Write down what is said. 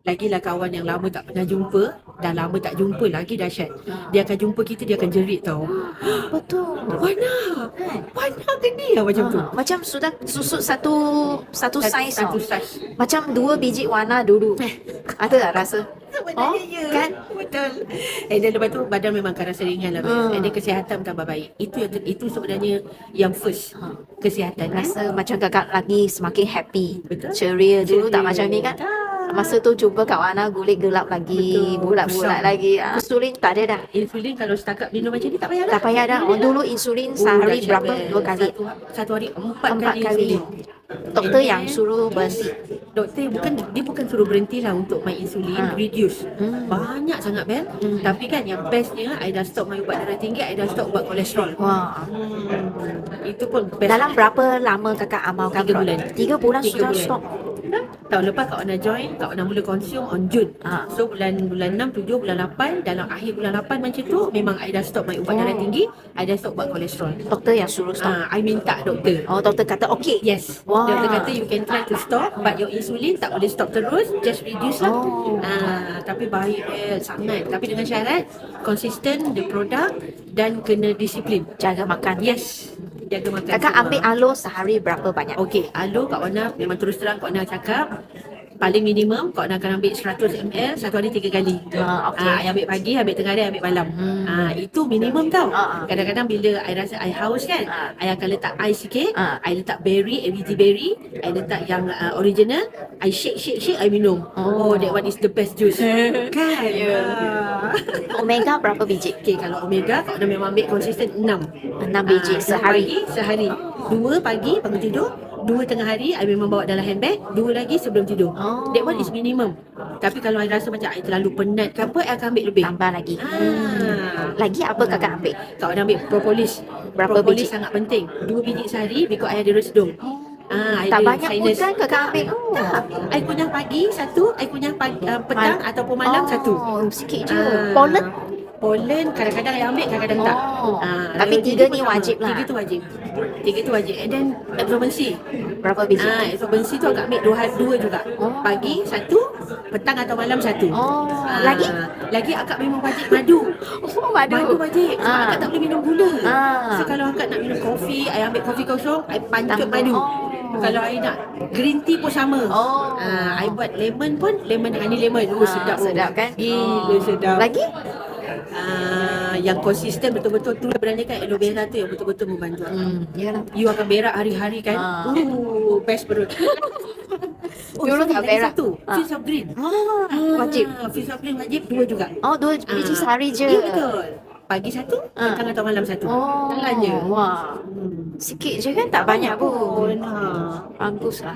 Lagilah kawan yang lama tak pernah jumpa, dah lama tak jumpa lagi dahsyat. Dia akan jumpa kita, dia akan jerit tau. Betul. Wana ke dia macam tu. Macam sudah susut satu saiz Satu tau. size. Macam 2 biji warna dulu. Ada tak rasa? Sebenarnya ya. Kan? Betul. And then lepas tu badan memang akan rasa ringan lah. And then kesihatan tambah baik. Itu sebenarnya yang first. Kesihatan. Rasa macam kakak lagi semakin happy. Betul. Ceria. Dulu tak Ceria. macam ni kan? Masa tu jumpa Kak Wana gulit gelap lagi, Betul. bulat-bulat Besar. lagi. Insulin tak ada dah. Insulin kalau setakat minum macam ni tak payah dah. Tak payah dah. Oh, dulu insulin sehari dahsyat, berapa? best. 2 kali. Satu hari 4 4 kali kali. insulin. Doktor yang suruh berhenti. Doktor bukan suruh berhenti lah untuk main insulin, reduce. Banyak sangat Bel. Tapi kan yang bestnya I dah stop main ubat darah tinggi, I dah stop ubat kolesterol. Wah. Itu pun best. Dalam berapa lama kakak amalkan? 3 bulan. 3 bulan 3 sudah bulan. stop. Tahun lepas Kak Wana join, Kak Wana mula consume on Jun. So bulan 6, 7, bulan 8, dalam akhir bulan 8 macam tu memang I dah stop main ubat darah tinggi, I dah stop ubat kolesterol. Doktor yang suruh stop. I minta doktor. Oh, doktor kata okey. Yes. Wah. Doktor kata you can try to stop, but your insulin tak boleh stop terus, just reduce lah. Tapi baik sangat. Tapi dengan syarat consistent the product dan kena disiplin. Jaga makan. Yes. Jaga makan. Kakak semua. ambil aloe sehari berapa banyak? Okey, aloe Kak Wana memang terus terang Kak Wana cakap paling minimum Kak Wana akan ambil 100 ml satu hari 3 kali. Okey. I ambil pagi, ambil tengah hari, ambil malam. Itu minimum tau. Kadang-kadang bila I rasa I haus kan, I akan letak ais sikit, I letak berry, ABT berry, I letak yang original, I shake, I minum. Oh, that one is the best juice. Kan? Omega berapa biji? Okay, kalau omega Kak Wana memang ambil konsisten 6. 6 biji sehari. Sehari. 2 pagi bangun tidur, 2 tengah hari I memang bawa dalam handbag, 2 lagi sebelum tidur. That one is minimum. Tapi kalau I rasa macam I terlalu penat ke apa, I akan ambil lebih. Tambah lagi. Lagi apa kakak ambil? Kau nak ambil propolis. Berapa propolis biji? sangat penting. 2 biji sehari because I ada resedung. I Tak ada banyak pun sinus. kan kakak ambil? Tak. I kunyah pagi satu, I kunyah petang ataupun malam satu. Sikit je. Pollen? Pollen kadang-kadang I ambil, kadang-kadang tak. Tapi kalau 3 pun ni sama. wajib lah. 3 tu wajib. 3 tu wajib. And then absorbency. Berapa biji? Absorbency tu agak ambil 2 juga. Pagi satu, petang atau malam satu. Lagi? Lagi akak memang wajib madu. Madu wajib. Sebab akak tak boleh minum gula. So kalau akak nak minum kopi, I ambil kopi kosong, I pancuk madu. Kalau I nak green tea pun sama. I buat lemon pun, lemon honey lemon. Sedap. Sedap kan? Gila sedap. Lagi? Yang konsisten betul-betul tu sebenarnya kan aloe vera tu yang betul-betul membantu. Yalah. You akan berak hari-hari kan. Best perut. Dulu tak berak. Satu, Fizz of Green. Wajib. Fizz of Green wajib 2 juga. 2 biji sehari je. Ya betul. Pagi satu, petang atau malam satu. Jalan je. Wah. Sikit je kan, tak banyak pun. Benar. Bagus lah.